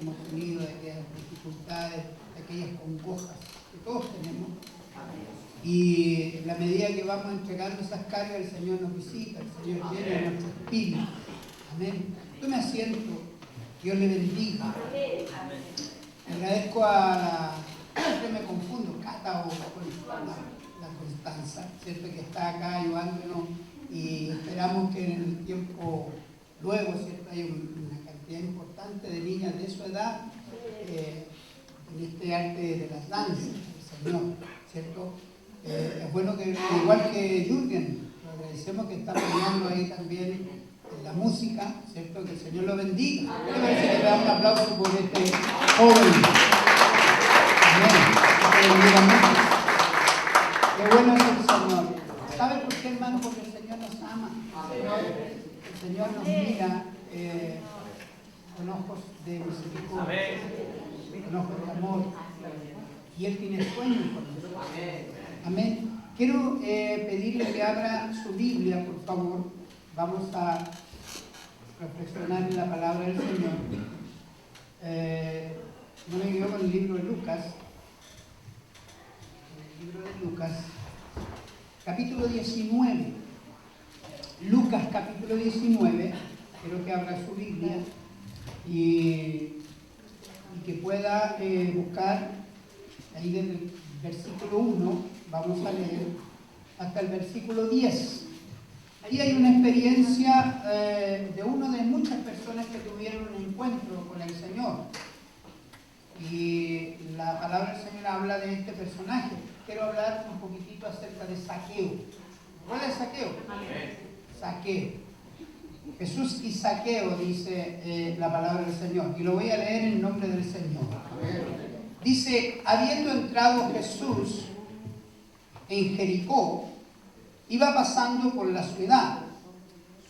hemos tenido, de aquellas dificultades, de aquellas congojas que todos tenemos. Y en la medida que vamos entregando esas cargas, el Señor nos visita, el Señor llena nuestro espíritu. Amén. Tome asiento. Dios le bendiga. Agradezco a la... Siempre me confundo, Cata o la Constanza, ¿cierto? Que está acá ayudándonos y esperamos que en el tiempo luego, ¿cierto? Hay una cantidad importante de niñas de su edad en este arte de las danzas del Señor, ¿cierto? Es bueno que, igual que Jürgen, lo agradecemos que está apoyando ahí también en la música, ¿cierto? Que el Señor lo bendiga. Me parece que le da un aplauso por este joven. Amén. Que lo bendiga mucho. Qué bueno es el Señor. ¿Sabe por qué, hermano? Porque el Señor nos ama. El Señor nos mira con ojos de misericordia, con ojos de amor. Y Él tiene sueños con nosotros. Amén. Quiero pedirle que abra su Biblia, por favor. Vamos a reflexionar en la palabra del Señor. No me quedo con el libro de Lucas. El libro de Lucas, capítulo 19. Lucas, capítulo 19. Quiero que abra su Biblia y que pueda buscar ahí desde el versículo 1, vamos a leer hasta el versículo 10. Ahí hay una experiencia de una de muchas personas que tuvieron un encuentro con el Señor. Y la palabra del Señor habla de este personaje. Quiero hablar un poquitito acerca de Zaqueo. ¿Cuál es Zaqueo? Zaqueo. Jesús y Zaqueo, dice la palabra del Señor. Y lo voy a leer en nombre del Señor. Dice, habiendo entrado Jesús en Jericó, iba pasando por la ciudad.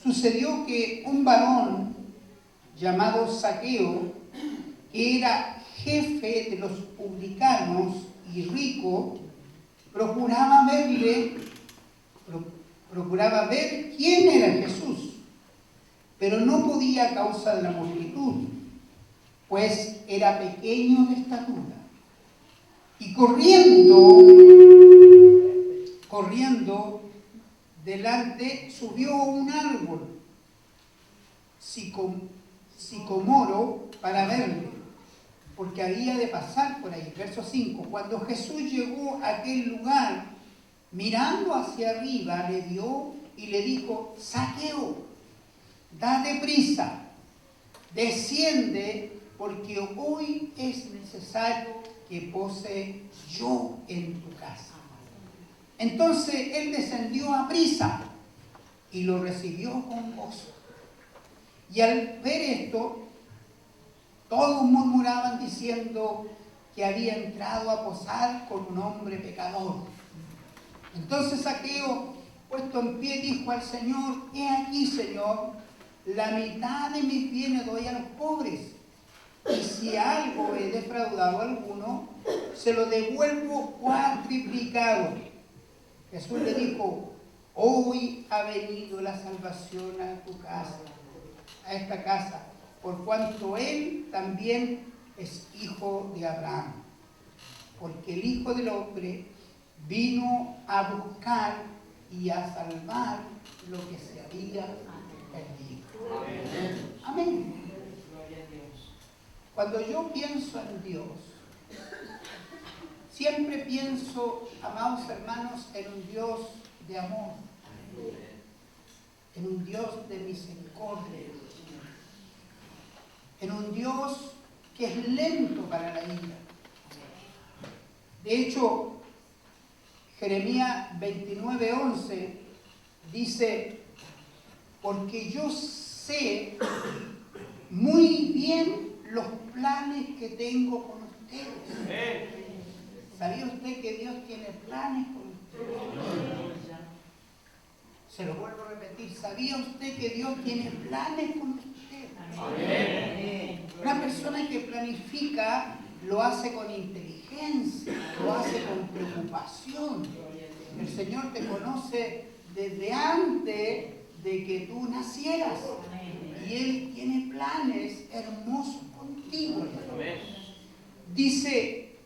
Sucedió que un varón llamado Zaqueo, que era jefe de los publicanos y rico, procuraba ver quién era Jesús, pero no podía a causa de la multitud, pues era pequeño de estatura. Y corriendo delante, subió a un árbol sicomoro para verle, porque había de pasar por ahí. Verso 5. Cuando Jesús llegó a aquel lugar, mirando hacia arriba, le vio y le dijo: Zaqueo, date prisa, desciende, porque hoy es necesario que pose yo en tu casa. Entonces él descendió a prisa y lo recibió con gozo. Y al ver esto, todos murmuraban diciendo que había entrado a posar con un hombre pecador. Entonces Zaqueo, puesto en pie, dijo al Señor: he aquí, Señor, la mitad de mis bienes doy a los pobres, y si algo he defraudado a alguno, se lo devuelvo cuadriplicado. Jesús le dijo: hoy ha venido la salvación a tu casa, a esta casa, por cuanto él también es hijo de Abraham. Porque el Hijo del Hombre vino a buscar y a salvar lo que se había perdido. Amén. Amén. Cuando yo pienso en Dios, siempre pienso, amados hermanos, en un Dios de amor, en un Dios de misericordia, en un Dios que es lento para la ira. De hecho, Jeremías 29:11 dice: porque yo sé muy bien los planes que tengo con ustedes. ¿Sabía usted que Dios tiene planes con usted? Se lo vuelvo a repetir. ¿Sabía usted que Dios tiene planes con usted? Una persona que planifica lo hace con inteligencia, lo hace con preocupación. El Señor te conoce desde antes de que tú nacieras. Y Él tiene planes hermosos contigo. positivo. Dice,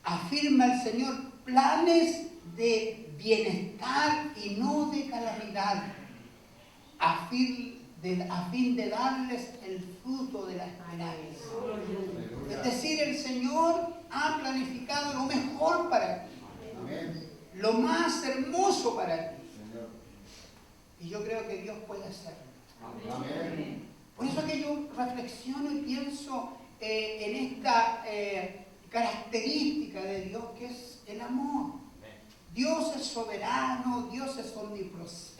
afirma el Señor, planes de bienestar y no de calamidad, a fin de darles el fruto de la esperanza. Es decir, el Señor ha planificado lo mejor para ti, lo más hermoso para ti. Y yo creo que Dios puede hacerlo. Por eso que yo reflexiono y pienso en esta característica de Dios, que es el amor. Dios es soberano, Dios es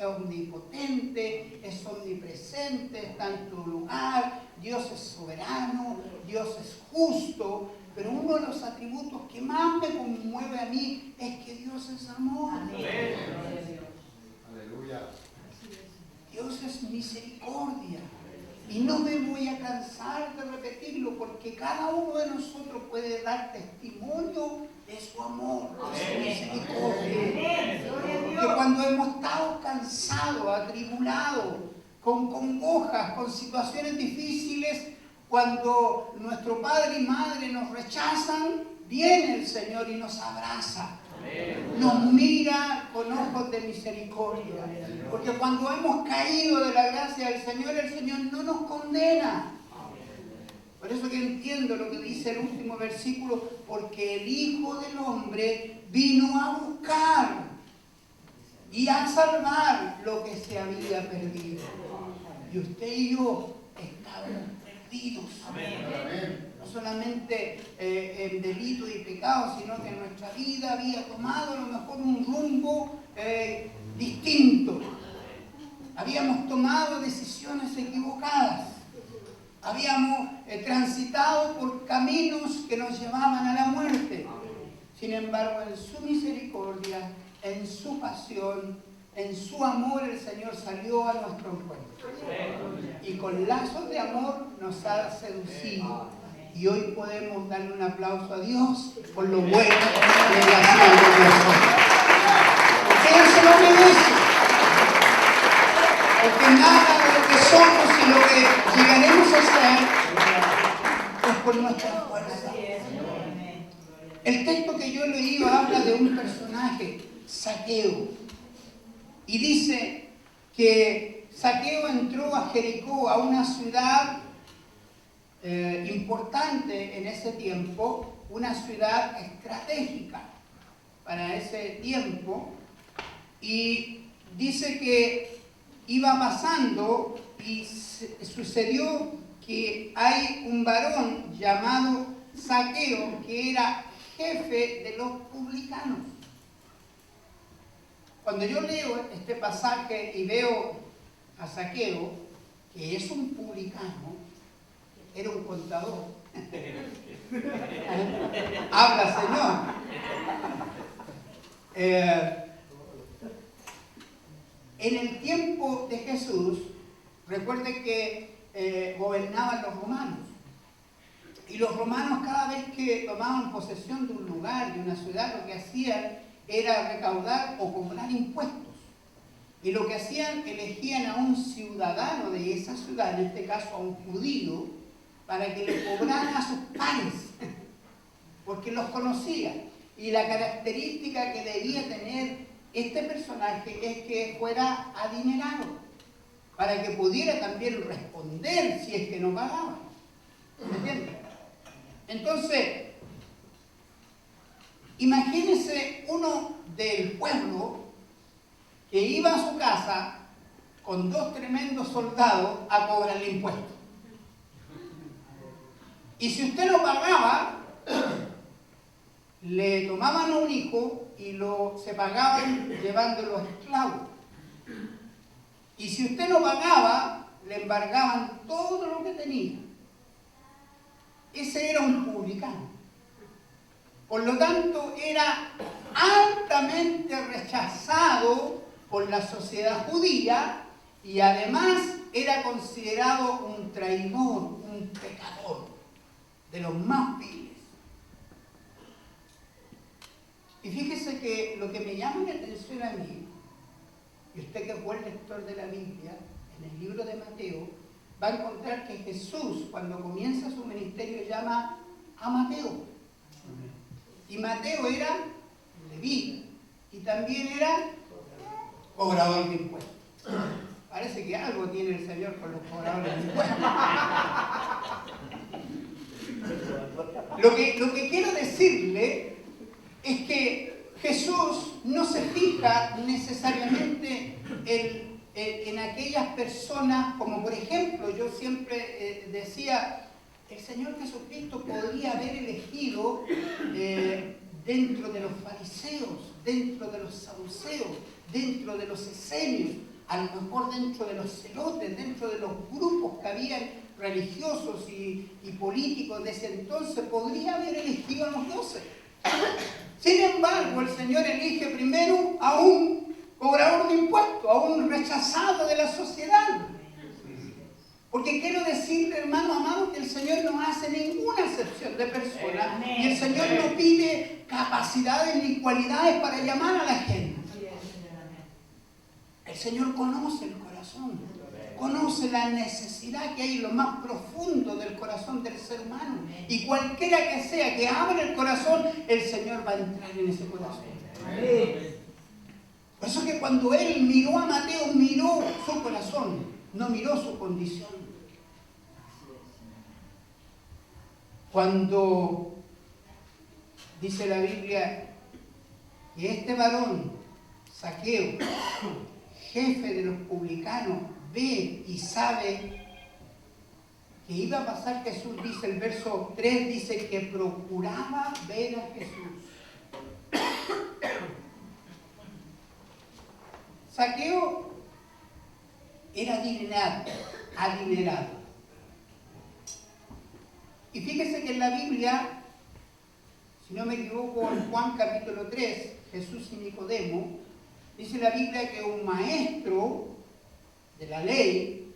omnipotente, es omnipresente, está en tu lugar. Dios es soberano, Dios es justo, pero uno de los atributos que más me conmueve a mí es que Dios es amor. Aleluya. Dios es misericordia. Y no me voy a cansar de repetirlo, porque cada uno de nosotros puede dar testimonio de su amor, de su misericordia. Porque cuando hemos estado cansados, atribulados, con congojas, con situaciones difíciles, cuando nuestro padre y madre nos rechazan, viene el Señor y nos abraza. Nos mira con ojos de misericordia. Porque cuando hemos caído de la gracia del Señor, el Señor no nos condena. Por eso que entiendo lo que dice el último versículo, porque el Hijo del Hombre vino a buscar y a salvar lo que se había perdido. Y usted y yo estábamos perdidos. No solamente en delitos y pecados, sino que nuestra vida había tomado a lo mejor un rumbo distinto. Habíamos tomado decisiones equivocadas. Habíamos transitado por caminos que nos llevaban a la muerte. Sin embargo, en su misericordia, en su pasión, en su amor, el Señor salió a nuestro encuentro. Y con lazos de amor nos ha seducido. Y hoy podemos darle un aplauso a Dios por lo bueno que Él ha sido con nosotros. Porque Él se lo merece. Porque nada de lo que somos y lo que llegaremos a ser es por nuestra fuerza. El texto que yo he leído habla de un personaje, Zaqueo. Y dice que Zaqueo entró a Jericó, a una ciudad importante en ese tiempo, una ciudad estratégica para ese tiempo, y dice que iba pasando y sucedió que hay un varón llamado Zaqueo que era jefe de los publicanos. Cuando yo leo este pasaje y veo a Zaqueo, que es un publicano, era un contador. Habla, Señor. En el tiempo de Jesús, recuerde que gobernaban los romanos. Y los romanos, cada vez que tomaban posesión de un lugar, de una ciudad, lo que hacían era recaudar o cobrar impuestos. Y lo que hacían, elegían a un ciudadano de esa ciudad, en este caso a un judío, para que le cobraran a sus pares, porque los conocía. Y la característica que debía tener este personaje es que fuera adinerado, para que pudiera también responder si es que no pagaba. ¿Me entiendes? Entonces, imagínese uno del pueblo que iba a su casa con dos tremendos soldados a cobrarle impuestos. Y si usted no pagaba, le tomaban a un hijo y se pagaban llevándolo a esclavo. Y si usted no pagaba, le embargaban todo lo que tenía. Ese era un publicano. Por lo tanto, era altamente rechazado por la sociedad judía y además era considerado un traidor, un pecador, de los más viles. Y fíjese que lo que me llama la atención a mí, y usted que es buen lector de la Biblia, en el libro de Mateo, va a encontrar que Jesús, cuando comienza su ministerio, llama a Mateo. Y Mateo era levita y también era cobrador de impuestos. Parece que algo tiene el Señor con los cobradores de impuestos. Lo que quiero decirle es que Jesús no se fija necesariamente en aquellas personas, como por ejemplo, yo siempre decía, el Señor Jesucristo podría haber elegido dentro de los fariseos, dentro de los saduceos, dentro de los esenios, a lo mejor dentro de los celotes, dentro de los grupos que habían religiosos y políticos de ese entonces, podría haber elegido a los 12. Sin embargo, el Señor elige primero a un cobrador de impuestos, a un rechazado de la sociedad. Porque quiero decirle, hermano amado, que el Señor no hace ninguna excepción de persona y el Señor no pide capacidades ni cualidades para llamar a la gente. El Señor conoce el corazón, conoce la necesidad que hay en lo más profundo del corazón del ser humano. Y cualquiera que sea que abra el corazón, el Señor va a entrar en ese corazón. Por eso que cuando Él miró a Mateo, miró su corazón, no miró su condición. Cuando dice la Biblia que este varón, Zaqueo, jefe de los publicanos, ve y sabe que iba a pasar Jesús, dice el verso 3, dice que procuraba ver a Jesús. Zaqueo era adinerado. Y fíjese que en la Biblia, si no me equivoco, en Juan capítulo 3, Jesús y Nicodemo, dice la Biblia que un maestro de la ley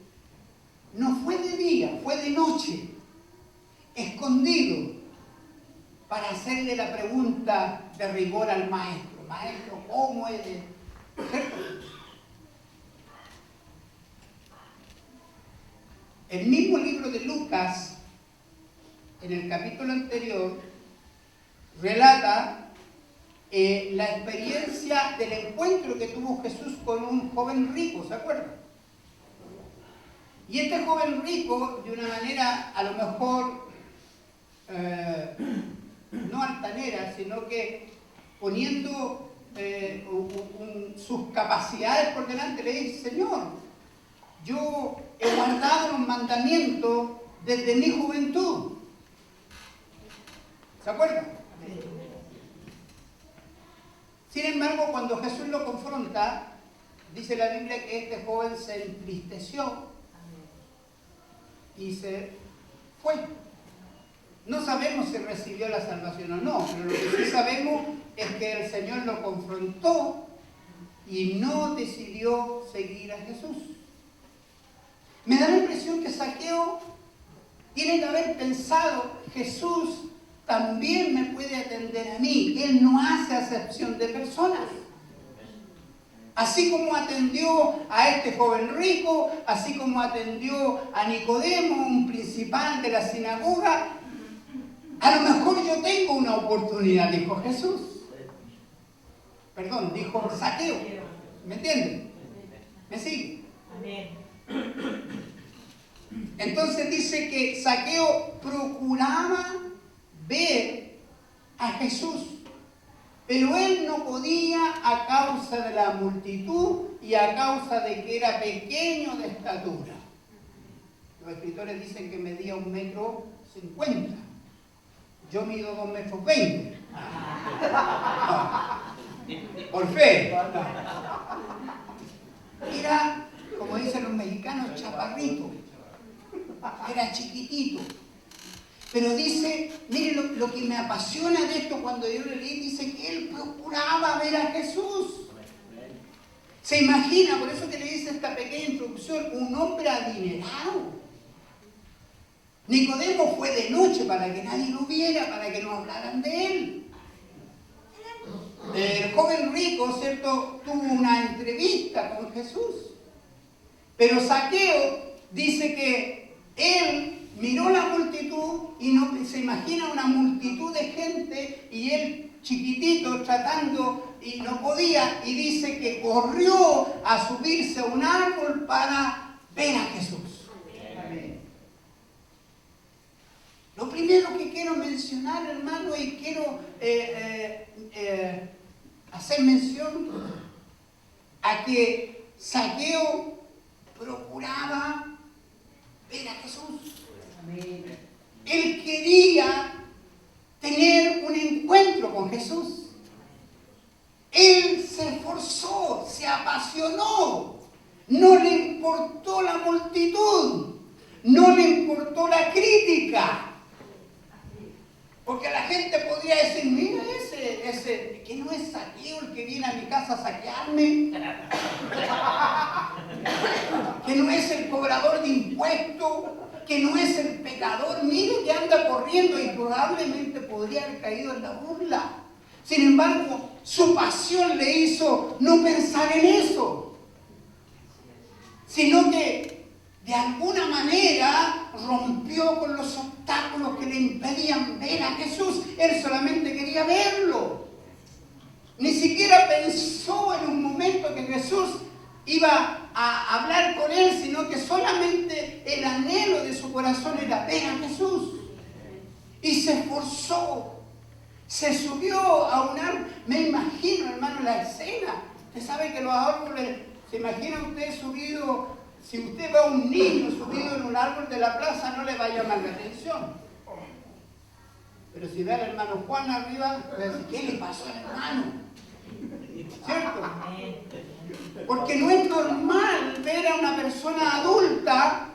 no fue de día, fue de noche, escondido, para hacerle la pregunta de rigor al maestro. Maestro, ¿cómo es de...? ¿Cierto? El mismo libro de Lucas, en el capítulo anterior, relata la experiencia del encuentro que tuvo Jesús con un joven rico, ¿se acuerdan? Y este joven rico, de una manera a lo mejor no altanera, sino que poniendo sus capacidades por delante, le dice: Señor, yo he guardado los mandamientos desde mi juventud. ¿Se acuerdan? Sin embargo, cuando Jesús lo confronta, dice la Biblia que este joven se entristeció y se fue. No sabemos si recibió la salvación o no, pero lo que sí sabemos es que el Señor lo confrontó y no decidió seguir a Jesús. Me da la impresión que Zaqueo tiene que haber pensado: Jesús también me puede atender a mí. Él no hace acepción de personas. Así como atendió a este joven rico, así como atendió a Nicodemo, un principal de la sinagoga, a lo mejor yo tengo una oportunidad, dijo Jesús. Perdón, dijo Zaqueo. ¿Me entienden? ¿Me sigue? Amén. Entonces dice que Zaqueo procuraba ver a Jesús, pero él no podía a causa de la multitud y a causa de que era pequeño de estatura. Los escritores dicen que medía 1,50 m. Yo mido 2,20 m. No. Por fe. Era, como dicen los mexicanos, chaparrito. Era chiquitito. Pero dice, mire lo que me apasiona de esto cuando yo le leí, dice que él procuraba ver a Jesús. Se imagina, por eso que le dice esta pequeña introducción, un hombre adinerado. Nicodemo fue de noche para que nadie lo viera, para que no hablaran de él. El joven rico, ¿cierto?, tuvo una entrevista con Jesús. Pero Zaqueo dice que Él miró la multitud y no se imagina una multitud de gente y él chiquitito tratando y no podía, y dice que corrió a subirse a un árbol para ver a Jesús. Amén. Lo primero que quiero mencionar, hermano, y quiero hacer mención a que Zaqueo procuraba ver a Jesús. Amén. Él quería tener un encuentro con Jesús. Él se esforzó, se apasionó. No le importó la multitud, no le importó la crítica. Porque la gente podría decir, mira ese, que no es Zaqueo el que viene a mi casa a saquearme, que no es el cobrador de impuestos, que no es el pecador, mire que anda corriendo, y probablemente podría haber caído en la burla. Sin embargo, su pasión le hizo no pensar en eso, sino que de alguna manera rompió con los obstáculos que le impedían ver a Jesús. Él solamente quería verlo. Ni siquiera pensó en un momento que Jesús iba a hablar con él, sino que solamente el anhelo de su corazón era ver a Jesús. Y se esforzó, se subió a un árbol. Me imagino, hermano, la escena. Usted sabe que los árboles, ¿se imagina usted subido? Si usted ve a un niño subido en un árbol de la plaza, no le va a llamar la atención. Pero si ve al hermano Juan arriba, va a decir, ¿qué le pasó al hermano? ¿Cierto? Porque no es normal ver a una persona adulta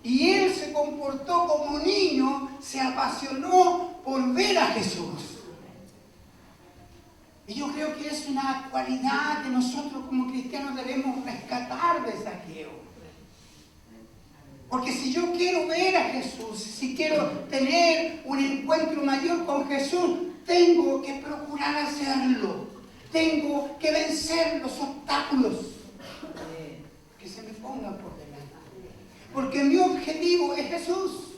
y él se comportó como niño, se apasionó por ver a Jesús. Y yo creo que es una cualidad que nosotros como cristianos debemos rescatar de Zaqueo. Porque si yo quiero ver a Jesús, si quiero tener un encuentro mayor con Jesús, tengo que procurar hacerlo. Tengo que vencer los obstáculos que se me pongan por delante. Porque mi objetivo es Jesús.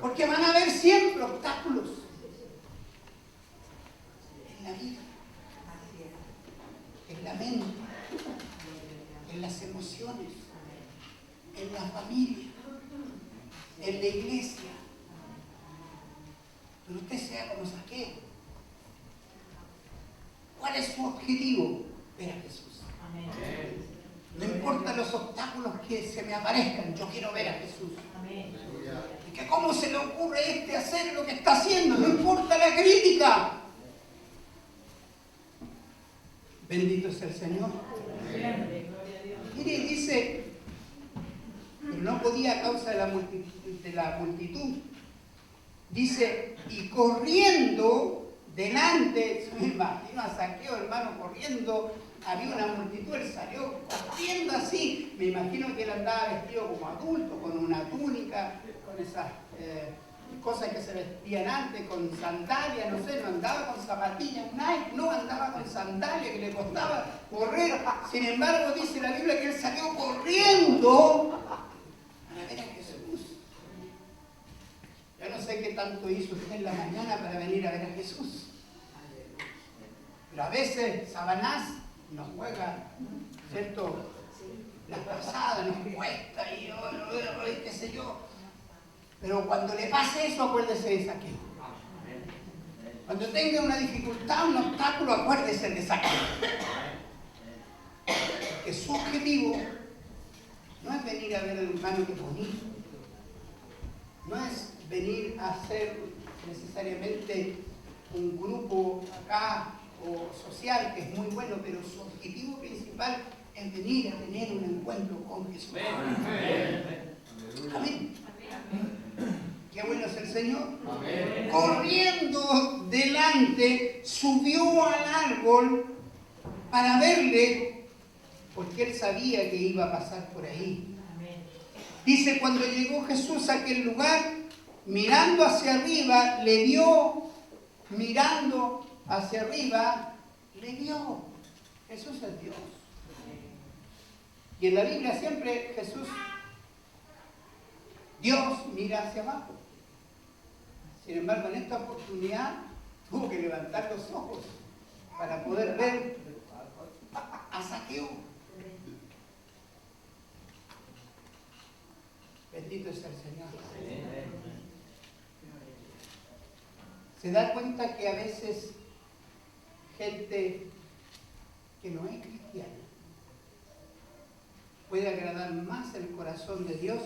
Porque van a haber siempre obstáculos en la vida, en la mente, en las emociones, en la familia, en la iglesia. Pero usted sea como Zaqueo. ¿Cuál es su objetivo? Ver a Jesús. Amén. No importa los obstáculos que se me aparezcan, yo quiero ver a Jesús. Amén. Y que cómo se le ocurre hacer lo que está haciendo, no importa la crítica. Bendito es el Señor. Amén. Mire, dice, pero no podía a causa de la multitud. Dice, y corriendo delante, me imagino a Zaqueo, hermano, corriendo, había una multitud, él salió corriendo así. Me imagino que él andaba vestido como adulto, con una túnica, con esas cosas que se vestían antes, con sandalias, no sé, no andaba con zapatillas Nike, no andaba con sandalias que le costaba correr. Sin embargo, dice la Biblia que él salió corriendo para ver a Jesús. Yo no sé qué tanto hizo usted en la mañana para venir a ver a Jesús. Pero a veces Sabanás nos juega, ¿cierto? Las pasadas, nos cuesta y qué sé yo. Pero cuando le pase eso, acuérdese de Zaqueo. Cuando tenga una dificultad, un obstáculo, acuérdese de Zaqueo. Que su objetivo no es venir a ver al hermano que es bonito. No es venir a hacer necesariamente un grupo acá o social, que es muy bueno, pero su objetivo principal es venir a tener un encuentro con Jesús. Amén. Qué bueno es el Señor. Amén. Corriendo delante, subió al árbol para verle, porque él sabía que iba a pasar por ahí. Amén. Dice, cuando llegó Jesús a aquel lugar, mirando hacia arriba, le vio. Mirando hacia arriba, le vio. Jesús es Dios. Y en la Biblia siempre Jesús Dios mira hacia abajo. Sin embargo, en esta oportunidad tuvo que levantar los ojos para poder ver a Zaqueo. Bendito es el Señor. Se da cuenta que a veces gente que no es cristiana puede agradar más el corazón de Dios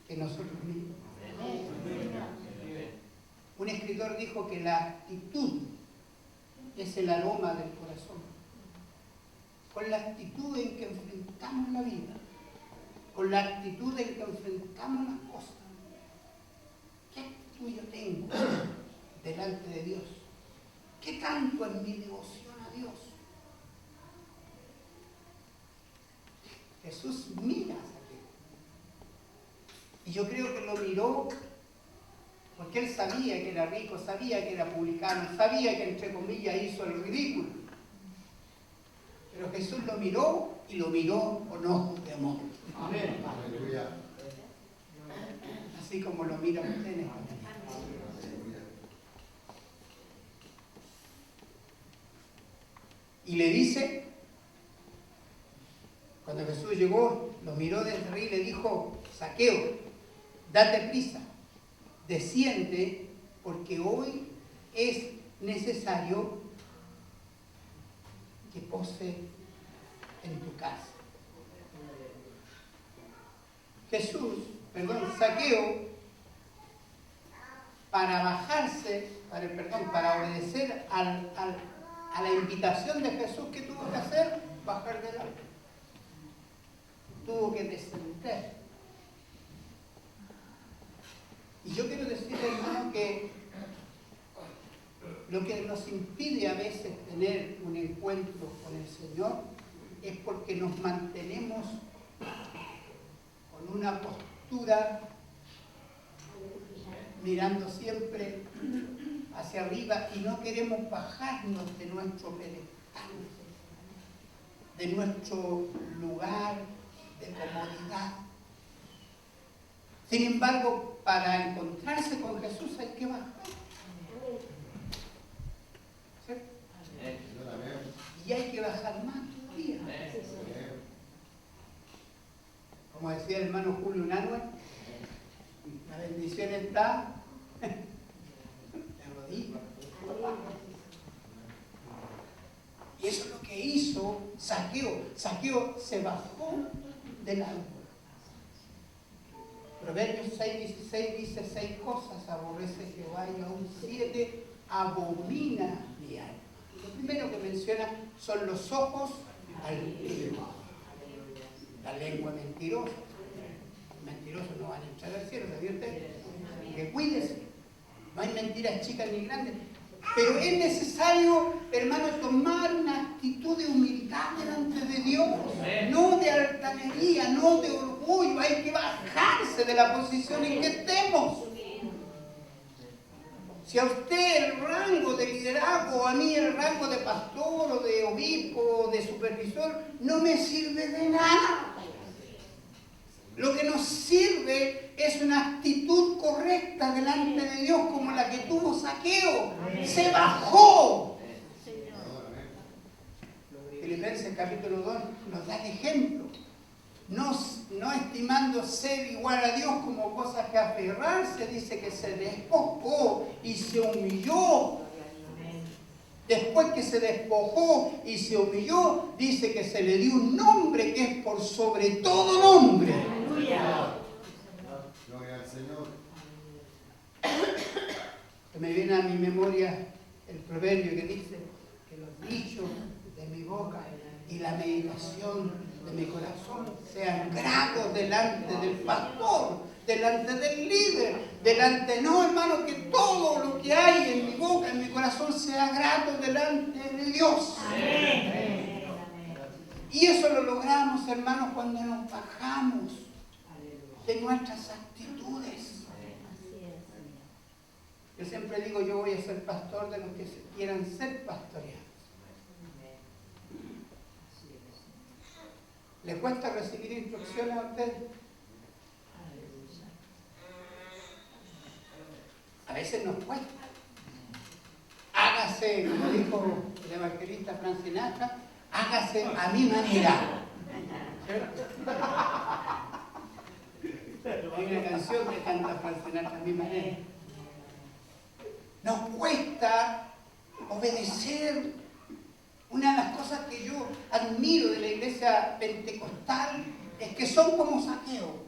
que nosotros mismos. Un escritor dijo que la actitud es el aroma del corazón. Con la actitud en que enfrentamos la vida, con la actitud en que enfrentamos las cosas, ¿qué actitud yo tengo delante de Dios? ¿Qué tanto es mi devoción a Dios? Jesús mira a Zaqueo. Y yo creo que lo miró porque él sabía que era rico, sabía que era publicano, sabía que entre comillas hizo el ridículo. Pero Jesús lo miró y lo miró con ojos de amor. Amén. Aleluya. Así como lo miran ustedes. Y le dice, cuando Jesús llegó, lo miró desde arriba y le dijo: Zaqueo, date prisa, desciende, porque hoy es necesario que pose en tu casa. Zaqueo, para bajarse, para obedecer a la invitación de Jesús, que tuvo que hacer, bajar del auto. Tuvo que descender. Y yo quiero decirle, hermano, que lo que nos impide a veces tener un encuentro con el Señor es porque nos mantenemos con una postura mirando siempre hacia arriba y no queremos bajarnos de nuestro pedestal, de nuestro lugar de comodidad. Sin embargo, para encontrarse con Jesús hay que bajar. ¿Sí? Y hay que bajar más todavía. Como decía el hermano Julio Nanue, la bendición está en rodillas. Y eso es lo que hizo Zaqueo. Zaqueo se bajó del árbol. Proverbios 6:16 dice: 6 cosas aborrece Jehová y aún 7 abomina mi alma. Lo primero que menciona son los ojos altivos, la lengua mentirosa. Mentirosos no van a entrar al cielo, ¿sabía usted? Que cuídese. No hay mentiras chicas ni grandes. Pero es necesario, hermano, tomar una actitud de humildad delante de Dios. No de altanería, no de orgullo. Hay que bajarse de la posición en que estemos. Si a usted el rango de liderazgo, a mí el rango de pastor o de obispo o de supervisor, no me sirve de nada. Lo que nos sirve es una actitud correcta delante de Dios, como la que tuvo Zaqueo. Se bajó. Filipenses capítulo 2 nos da el ejemplo. No estimando ser igual a Dios como cosas que aferrarse, dice que se despojó y se humilló. Después que se despojó y se humilló, dice que se le dio un nombre que es por sobre todo nombre. Aleluya. Gloria al Señor. Me viene a mi memoria el proverbio que dice que los dichos de mi boca y la meditación de mi corazón sean gratos delante del pastor, delante del líder, no, hermano, que todo lo que hay en mi boca, en mi corazón, sea grato delante de Dios. Amén. Y eso lo logramos, hermanos, cuando nos bajamos de nuestras actitudes. Yo siempre digo, yo voy a ser pastor de los que quieran ser pastoreados. ¿Le cuesta recibir instrucciones a usted? veces nos cuesta. Hágase, como dijo el evangelista Frank Sinatra, hágase a mi manera. ¿Cierto? Hay una canción que canta Frank Sinatra, a mi manera. Nos cuesta obedecer. Una de las cosas que yo admiro de la iglesia pentecostal es que son como Zaqueo,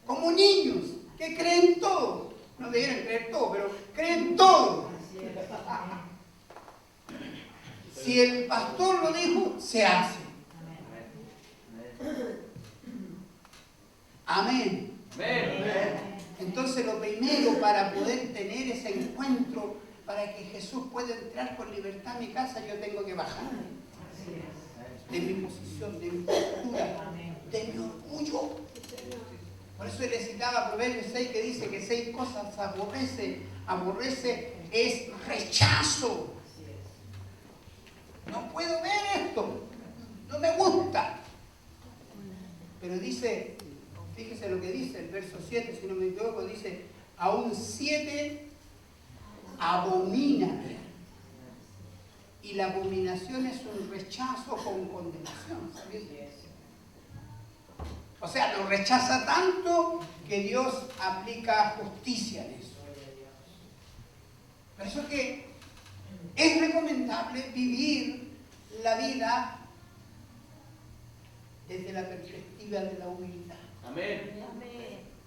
como niños que creen todo. No debieran creer todo, pero creen todo. Si el pastor lo dijo, se hace. Amén. Entonces lo primero para poder tener ese encuentro, para que Jesús pueda entrar con libertad a mi casa, yo tengo que bajar de mi posición, de mi postura, de mi orgullo. Por eso le citaba Proverbios 6 que dice que 6 cosas aborrece es rechazo. No puedo ver esto, no me gusta. Pero dice, fíjese lo que dice el verso 7, si no me equivoco, dice, aún 7 abomina. Y la abominación es un rechazo con condenación, ¿sabes? O sea, lo rechaza tanto que Dios aplica justicia en eso. Por eso que es recomendable vivir la vida desde la perspectiva de la humildad. Amén.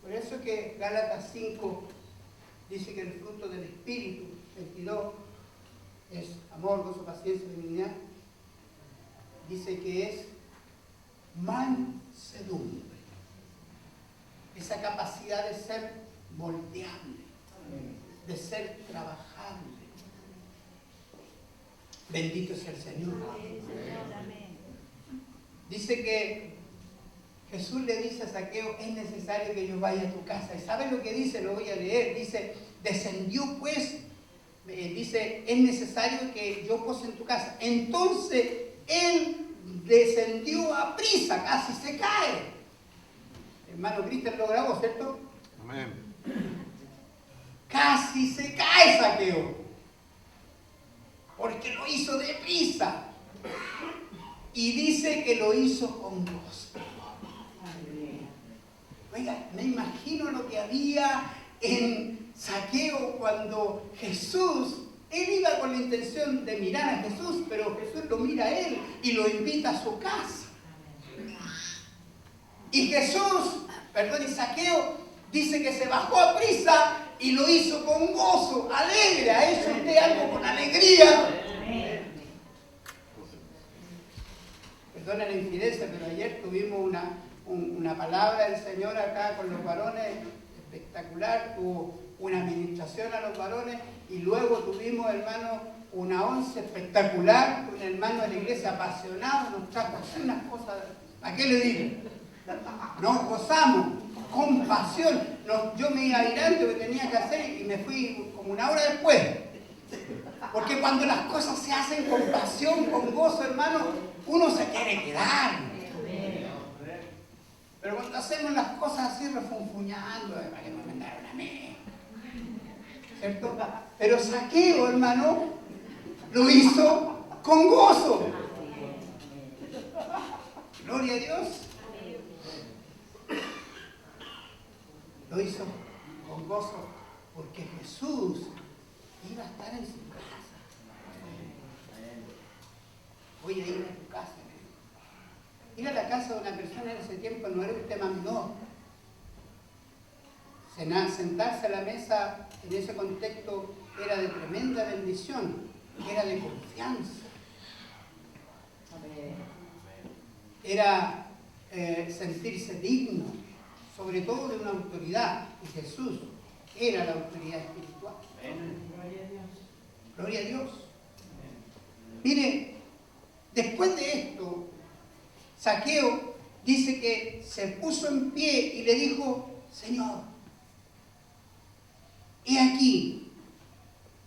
Por eso que Gálatas 5 dice que el fruto del Espíritu, 22, es amor, gozo, paciencia, benignidad. Dice que es mansedumbre. Esa capacidad de ser moldeable, de ser trabajable. Bendito sea el Señor. Dice que Jesús le dice a Zaqueo, es necesario que yo vaya a tu casa. ¿Y sabe lo que dice? Lo voy a leer. Dice, descendió pues, dice, es necesario que yo pose en tu casa. Entonces, él descendió a prisa, casi se cae. Hermano Cristian lo grabó, ¿cierto? Amén. Casi se cae Zaqueo, porque lo hizo deprisa. Y dice que lo hizo con gozo. Oiga, me imagino lo que había en Zaqueo cuando Jesús, él iba con la intención de mirar a Jesús, pero Jesús lo mira a él y lo invita a su casa. Y y Zaqueo dice que se bajó a prisa y lo hizo con gozo, alegre. ¿Ha hecho usted algo con alegría? Perdona la infidencia, pero ayer tuvimos una palabra del Señor acá con los varones, espectacular. Tuvo una administración a los varones y luego tuvimos, hermano, una once espectacular, un hermano de la iglesia apasionado, nos trajo así unas cosas, ¿a qué le digo? Nos gozamos, con pasión. Yo me iba a ir antes lo que tenía que hacer y me fui como una hora después. Porque cuando las cosas se hacen con pasión, con gozo, hermano, uno se quiere quedar. Pero cuando hacemos las cosas así refunfuñando, ¿para qué me mandaron a mí? ¿Cierto? Pero Zaqueo, hermano, lo hizo con gozo. Gloria a Dios. Lo hizo con gozo porque Jesús iba a estar en su casa. Voy a ir a tu casa. Ir a la casa de una persona en ese tiempo no era un tema menor. Sentarse a la mesa en ese contexto era de tremenda bendición, era de confianza. Era sentirse digno, sobre todo de una autoridad, y Jesús era la autoridad espiritual. Gloria a Dios. Mire, después de esto, Zaqueo dice que se puso en pie y le dijo, Señor, he aquí,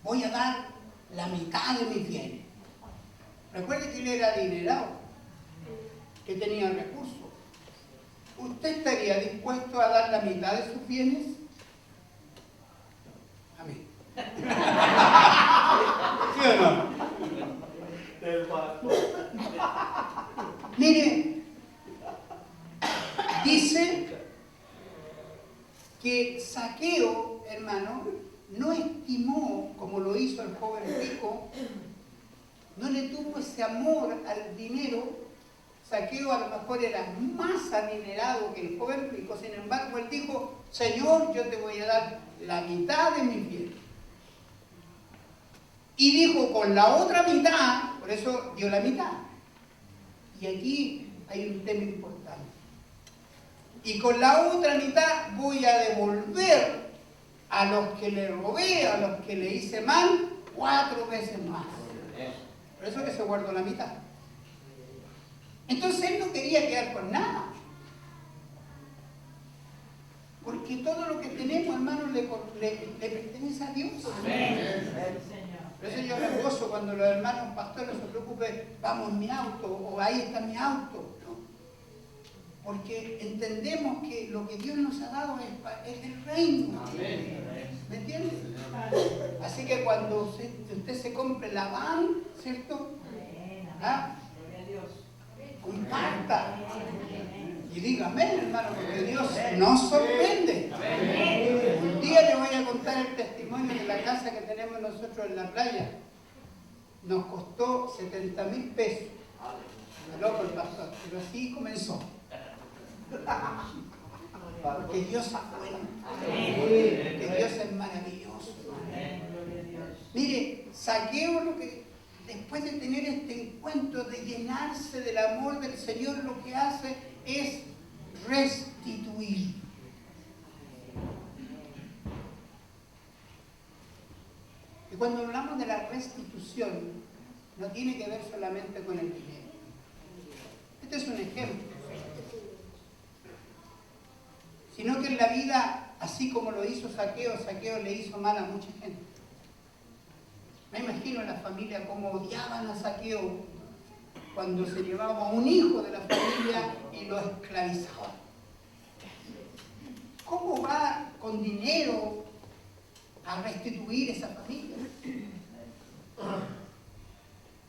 voy a dar la mitad de mis bienes. Recuerde que él era adinerado, que tenía recursos. ¿Usted estaría dispuesto a dar la mitad de sus bienes? no estimó, como lo hizo el joven rico, no le tuvo ese amor al dinero. Zaqueo a lo mejor era más adinerado que el joven rico, sin embargo él dijo: Señor, yo te voy a dar la mitad de mis bienes. Y dijo: con la otra mitad, por eso dio la mitad. Y aquí hay un tema importante. Y con la otra mitad voy a devolver a los que le robé, a los que le hice mal, 4 veces más. Por eso que se guardó la mitad. Entonces él no quería quedar con nada. Porque todo lo que tenemos, hermanos, le pertenece a Dios. Amén. Por eso yo me gozo cuando los hermanos pastores se preocupen: vamos en mi auto, o ahí está mi auto. ¿No? Porque entendemos que lo que Dios nos ha dado es del reino. Amén. ¿Me entiendes? Así que cuando usted se compre la van, ¿cierto? ¿Ah? Comparta. Y diga amén, hermano, porque Dios nos sorprende. Un día le voy a contar el testimonio de la casa que tenemos nosotros en la playa. Nos costó 70,000 pesos. Está loco el pastor, pero así comenzó. Porque Dios es bueno. Porque Dios es maravilloso. Mire, Zaqueo, lo que después de tener este encuentro, de llenarse del amor del Señor, lo que hace es restituir. Y cuando hablamos de la restitución, no tiene que ver solamente con el dinero. Este es un ejemplo. Sino que en la vida, así como lo hizo Zaqueo, Zaqueo le hizo mal a mucha gente. Me imagino a la familia cómo odiaban a Zaqueo cuando se llevaba a un hijo de la familia y lo esclavizaba. ¿Cómo va con dinero a restituir esa familia?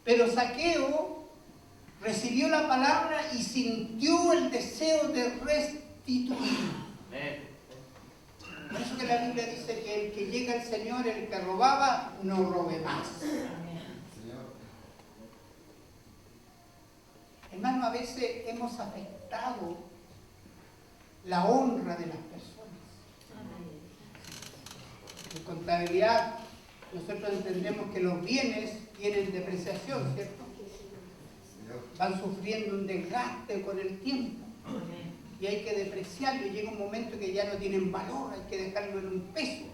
Pero Zaqueo recibió la palabra y sintió el deseo de restituir. Por eso que la Biblia dice que el que llega al Señor, el que robaba, no robe más. Hermano, a veces hemos afectado la honra de las personas. En contabilidad, nosotros entendemos que los bienes tienen depreciación, ¿cierto? Van sufriendo un desgaste con el tiempo. Y hay que depreciarlo, y llega un momento que ya no tienen valor, hay que dejarlo en un peso.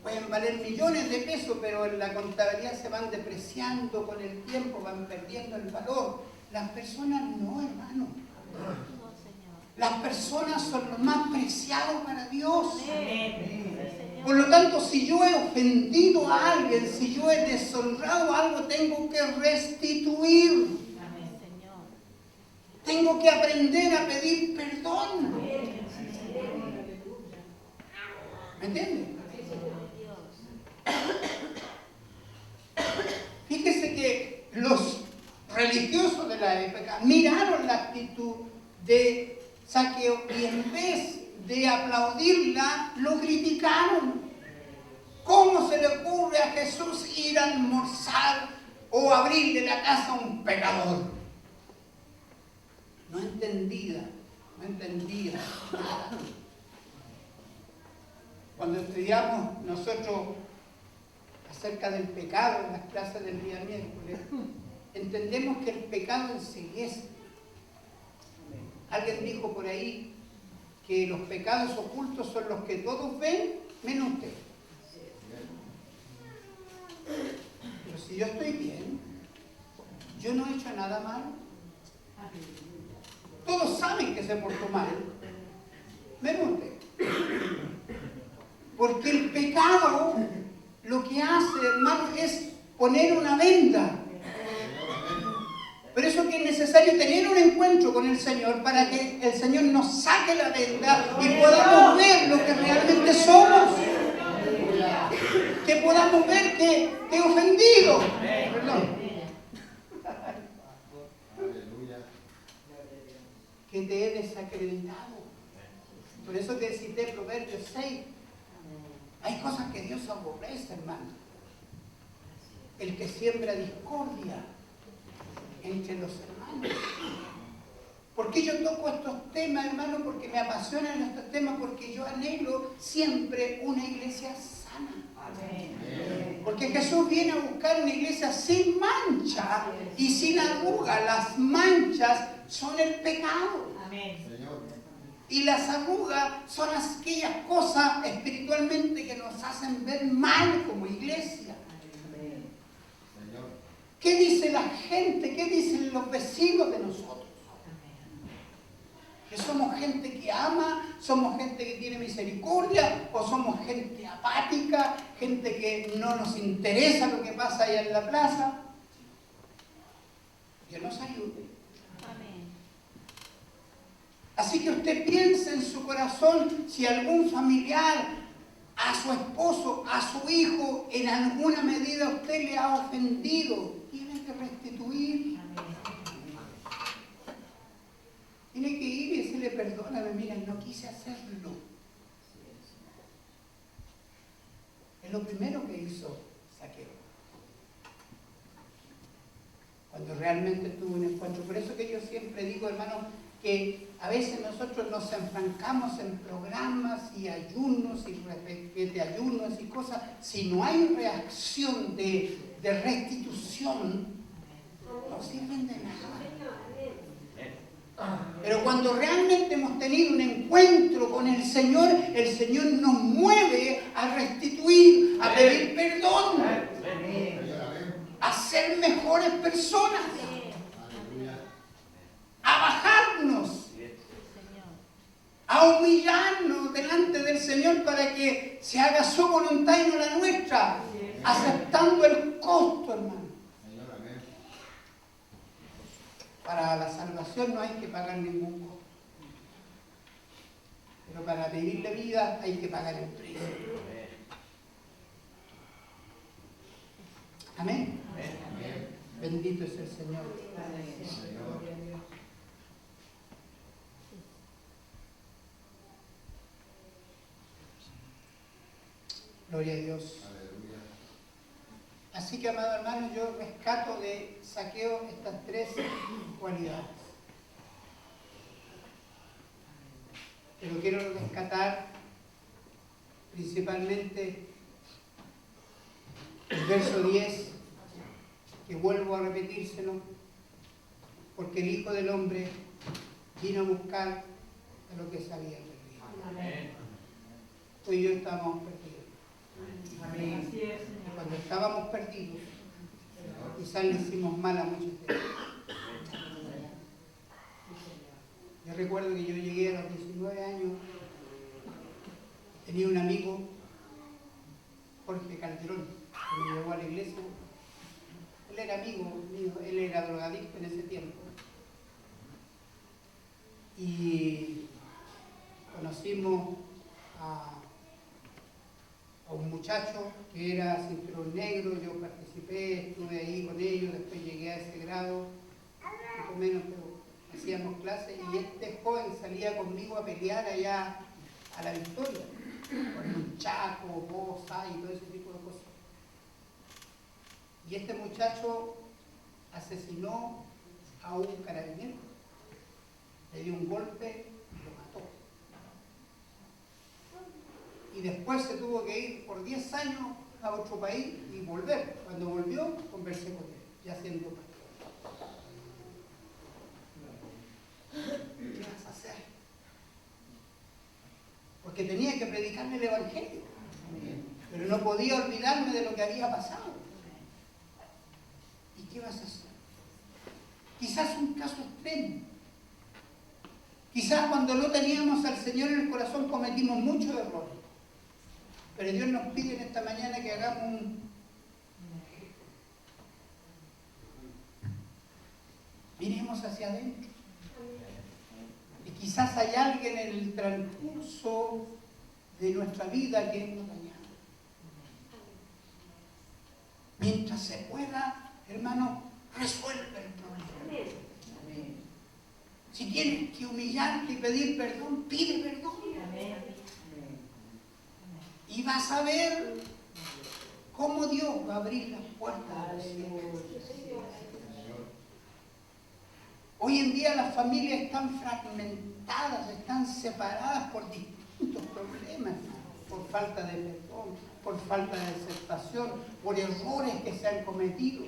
Pueden valer millones de pesos, pero en la contabilidad se van depreciando con el tiempo, van perdiendo el valor. Las personas no, hermano. Las personas son lo más preciado para Dios. Por lo tanto, si yo he ofendido a alguien, si yo he deshonrado algo, tengo que restituir. Tengo que aprender a pedir perdón. ¿Me entiendes? Fíjese que los religiosos de la época miraron la actitud de Zaqueo y en vez de aplaudirla, lo criticaron. ¿Cómo se le ocurre a Jesús ir a almorzar o abrirle la casa a un pecador? No entendía nada. Cuando estudiamos nosotros acerca del pecado en las clases del día miércoles, entendemos que el pecado enceguece. Alguien dijo por ahí que los pecados ocultos son los que todos ven, menos usted. Pero si yo estoy bien, yo no he hecho nada malo. Todos saben que se portó mal, menos usted. Porque el pecado lo que hace, hermano, es poner una venda. Por eso que es necesario tener un encuentro con el Señor para que el Señor nos saque la venda y podamos ver lo que realmente somos. Que podamos ver que he ofendido. Perdón. Que te he desacreditado. Por eso te cité Proverbios 6. Hay cosas que Dios aborrece, hermano. El que siembra discordia entre los hermanos. ¿Por qué yo toco estos temas, hermano? Porque me apasionan estos temas, porque yo anhelo siempre una iglesia sana. Amén. Porque Jesús viene a buscar una iglesia sin mancha y sin arruga. Las manchas son el pecado. Amén. Y las arrugas son aquellas cosas espiritualmente que nos hacen ver mal como iglesia. ¿Qué dice la gente? ¿Qué dicen los vecinos de nosotros? ¿Que somos gente que ama? ¿Somos gente que tiene misericordia? ¿O somos gente apática? ¿Gente que no nos interesa lo que pasa allá en la plaza? Dios nos ayude. Amén. Así que usted piense en su corazón si algún familiar, a su esposo, a su hijo, en alguna medida usted le ha ofendido. Tiene que restituir. Tiene que ir y decirle, perdóname, mira, no quise hacerlo. Es lo primero que hizo Zaqueo. Cuando realmente tuvo un encuentro. Por eso que yo siempre digo, hermano, que a veces nosotros nos enfrancamos en programas y ayunos y ayunos y cosas. Si no hay reacción de restitución, no sirven de nada. Pero cuando realmente hemos tenido un encuentro con el Señor nos mueve a restituir, a pedir perdón, a ser mejores personas, a bajarnos, a humillarnos delante del Señor para que se haga su voluntad y no la nuestra, aceptando el costo, hermano. Para la salvación no hay que pagar ningún costo. Pero para vivir la vida hay que pagar el precio. Amén. Amén. Bendito es el Señor. Amén. Gloria a Dios. Así que, amado hermano, yo rescato de Zaqueo estas tres cualidades. Pero quiero rescatar principalmente el verso 10, que vuelvo a repetírselo, porque el Hijo del Hombre vino a buscar a lo que se había perdido. Amén. Tú y yo estábamos perdidos. Amén. Así es. Cuando estábamos perdidos, quizás le hicimos mal a muchos de ellos. Yo recuerdo que yo llegué a los 19 años, tenía un amigo, Jorge Calderón, que me llevó a la iglesia. Él era amigo mío, él era drogadicto en ese tiempo. Y conocimos a un muchacho que era cinturón negro, yo participé, estuve ahí con ellos, después llegué a ese grado, un poco menos, pero hacíamos clases, y este joven salía conmigo a pelear allá a La Victoria, con un chaco, bosa y todo ese tipo de cosas. Y este muchacho asesinó a un carabinero, le dio un golpe y lo mató. Y después se tuvo que ir por 10 años a otro país y volver. Cuando volvió, conversé con él, ya siendo pastor. ¿Qué vas a hacer? Porque tenía que predicarme el Evangelio, pero no podía olvidarme de lo que había pasado. ¿Y qué vas a hacer? Quizás un caso extremo. Quizás cuando no teníamos al Señor en el corazón cometimos muchos errores. Pero Dios nos pide en esta mañana que hagamos miremos hacia adentro. Y quizás hay alguien en el transcurso de nuestra vida que hemos dañado. Mientras se pueda, hermano, resuelve el problema. Si tienes que humillarte y pedir perdón, pide perdón. Y vas a ver cómo Dios va a abrir las puertas de los cielos. Hoy en día las familias están fragmentadas, están separadas por distintos problemas, por falta de perdón, por falta de aceptación, por errores que se han cometido.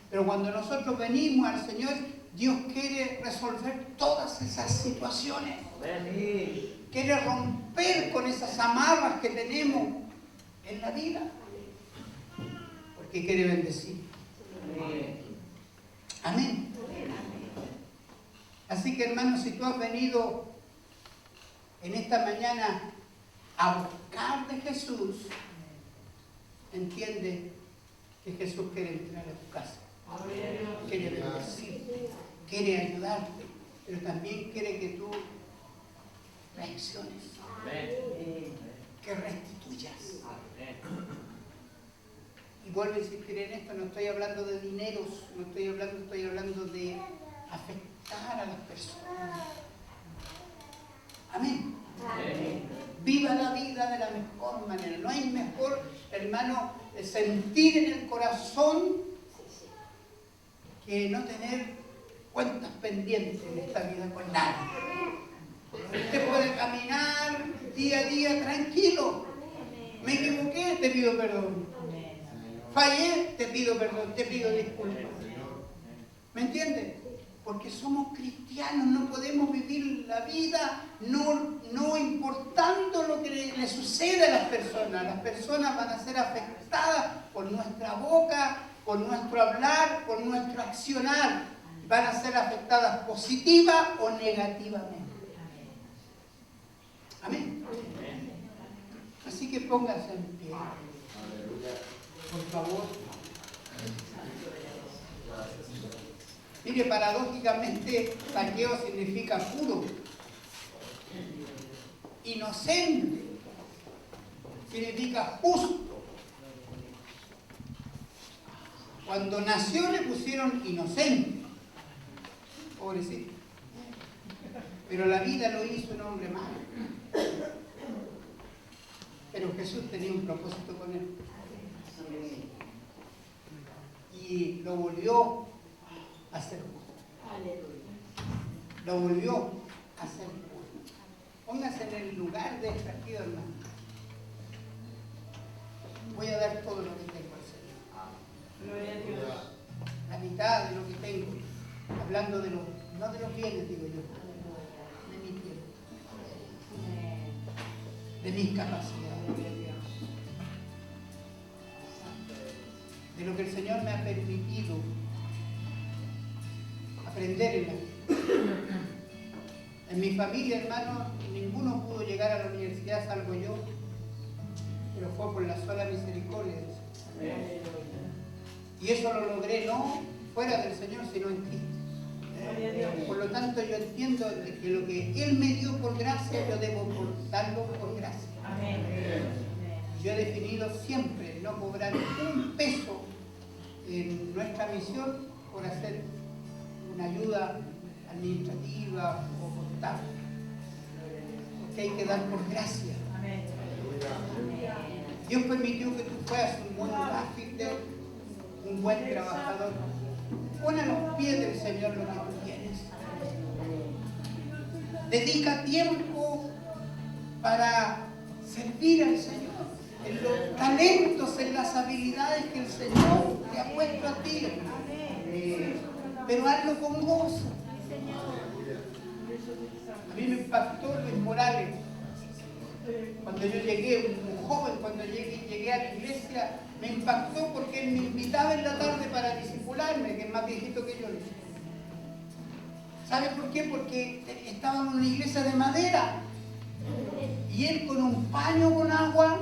Pero cuando nosotros venimos al Señor, Dios quiere resolver todas esas situaciones. Quiere romper con esas amarras que tenemos en la vida. Porque quiere bendecir. Amén. Así que, hermanos, si tú has venido en esta mañana a buscar de Jesús, entiende que Jesús quiere entrar a tu casa. Quiere bendecir, quiere ayudarte, pero también quiere que tú reacciones, que restituyas. Y vuelvo a insistir en esto, no estoy hablando de dineros, estoy hablando de afectar a las personas. Amén. Viva la vida de la mejor manera. No hay mejor, hermano, sentir en el corazón que no tener cuentas pendientes en esta vida con nadie. Usted puede caminar día a día tranquilo. Me equivoqué, te pido perdón. Fallé, te pido perdón, te pido disculpas. ¿Me entiendes? Porque somos cristianos, no podemos vivir la vida no importando lo que le sucede a las personas. Las personas van a ser afectadas por nuestra boca, por nuestro hablar, por nuestro accionar. Van a ser afectadas positiva o negativamente. Amén. Así que póngase en pie. Por favor. Mire, paradójicamente, Zaqueo significa puro, inocente, significa justo. Cuando nació le pusieron inocente, pobrecito. Pero la vida lo hizo un hombre malo. Pero Jesús tenía un propósito con él. Y lo volvió a ser justo. Lo volvió a ser justo. Póngase en el lugar de este aquí, hermano. Voy a dar todo lo que tengo al Señor. Gloria a Dios. La mitad de lo que tengo. Hablando de no de los bienes, digo yo. De mi tiempo. De mis capacidades. De lo que el Señor me ha permitido aprender en la vida. En mi familia, hermano, ninguno pudo llegar a la universidad salvo yo, pero fue por la sola misericordia de Dios. Y eso lo logré no fuera del Señor, sino en Cristo. Por lo tanto, yo entiendo que lo que Él me dio por gracia, yo debo darlo por gracia. Yo he definido siempre no cobrar un peso en nuestra misión por hacer una ayuda administrativa o contable. Porque hay que dar por gracia. Dios permitió que tú fueras un buen grafiter, un buen trabajador. Pon a los pies del Señor lo que tú tienes. Dedica tiempo para servir al Señor, en los talentos, en las habilidades que el Señor te ha puesto a ti. Pero hazlo con gozo. A mí me impactó Luis Morales cuando yo llegué, un joven, cuando llegué a la iglesia, me impactó porque él me invitaba en la tarde para discipularme, que es más viejito que yo. ¿Sabe por qué? Porque estábamos en una iglesia de madera. Y él con un paño con agua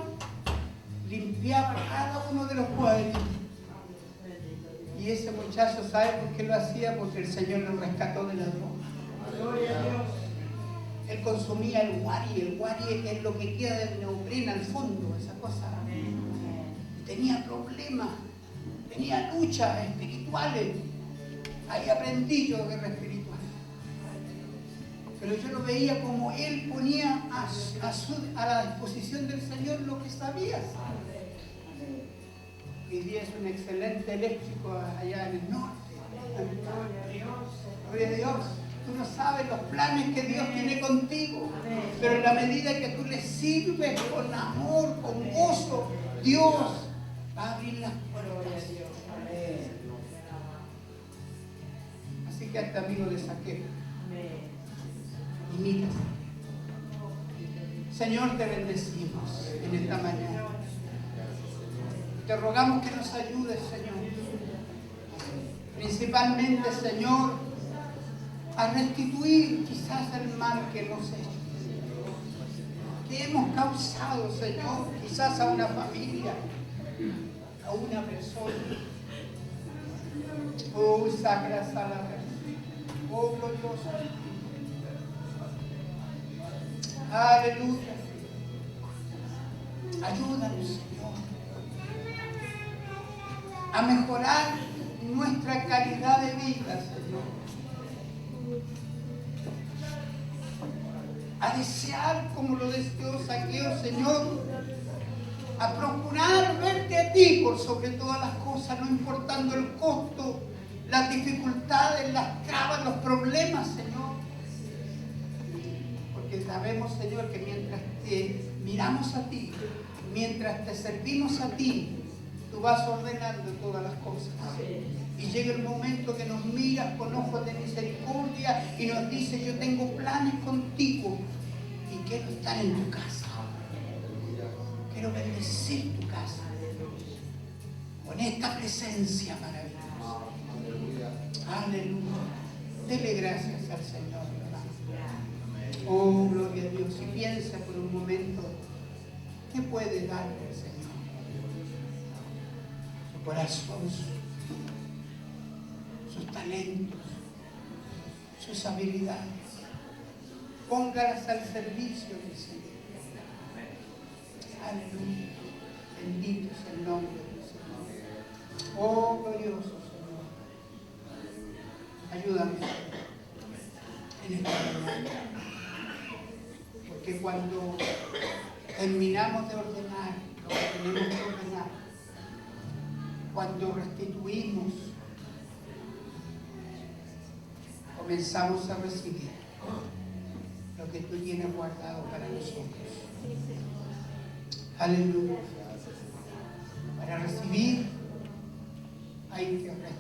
limpiaba cada uno de los cuadritos. Y ese muchacho, ¿sabe por qué lo hacía? Porque el Señor lo rescató de la droga. Gloria a Dios. Él consumía el guari es lo que queda del neopreno al fondo, esa cosa. Y tenía problemas, tenía luchas espirituales. Ahí aprendí yo guerra espiritual. Pero yo lo veía como él ponía a la disposición del Señor lo que sabía. Hoy día es un excelente eléctrico allá en el norte. Gloria a Dios. Tú no sabes los planes que Dios tiene contigo, pero en la medida que tú le sirves con amor, con gozo, Dios va a abrir las puertas. Así que a este amigo de Saqueo, imita. Señor, te bendecimos en esta mañana. Te rogamos que nos ayudes, Señor. Principalmente, Señor, a restituir quizás el mal que hemos hecho, que hemos causado, Señor, quizás a una familia, a una persona. Oh, sacra salada. Oh, glorioso. Aleluya. Ayúdanos, Señor, a mejorar nuestra calidad de vida, Señor. A desear como lo deseó Saqueo, Señor. A procurar verte a ti por sobre todas las cosas, no importando el costo, las dificultades, las trabas, los problemas, Señor. Porque sabemos, Señor, que mientras te miramos a ti, mientras te servimos a ti, tú vas ordenando todas las cosas. Y llega el momento que nos miras con ojos de misericordia y nos dices, yo tengo planes contigo y quiero estar en tu casa. Quiero bendecir tu casa con esta presencia maravillosa. Aleluya. Dele gracias al Señor. Oh, gloria a Dios. Y piensa por un momento, ¿qué puede darle el Señor? Su corazón, sus talentos, sus habilidades. Póngalas al servicio del Señor. Aleluya. Bendito es el nombre del Señor. Oh, glorioso Señor. Ayúdanos en esta mañana. Porque cuando terminamos de ordenar lo que tenemos que ordenar, cuando restituimos, comenzamos a recibir lo que tú tienes guardado para nosotros. Aleluya. Para recibir hay que restituir.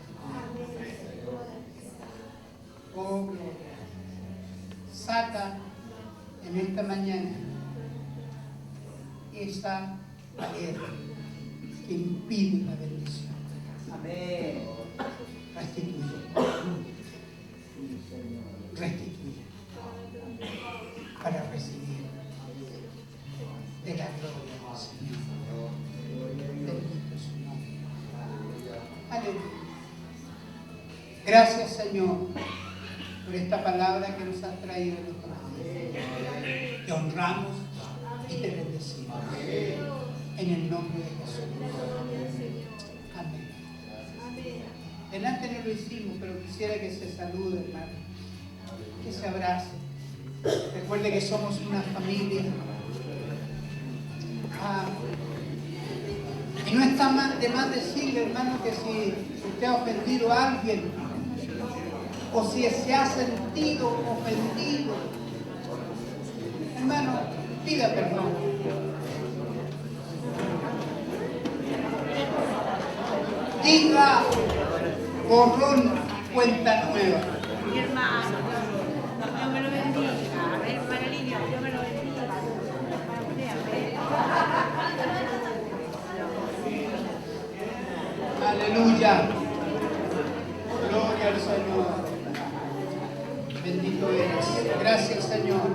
Oh, gloria. Saca en esta mañana esa pared que impide la bendición. Amén. Restituye. Restituye. Para recibir de la gloria del Señor. Bendito su nombre. Aleluya. Gracias, Señor, por esta palabra que nos has traído en nuestro día. Te honramos y te bendecimos. En el nombre de Jesús. Amén. Delante no lo hicimos, pero quisiera que se salude, hermano. Que se abrace. Recuerde que somos una familia. Y no está de más decirle, hermano, que si usted ha ofendido a alguien o si se ha sentido ofendido, hermano, pida perdón. Diga borrón, cuenta nueva. Mi hermano, Dios me lo bendiga. Hermana Lidia, Dios me lo bendiga. Aleluya. Gloria al Señor. Bendito eres. Gracias, Señor.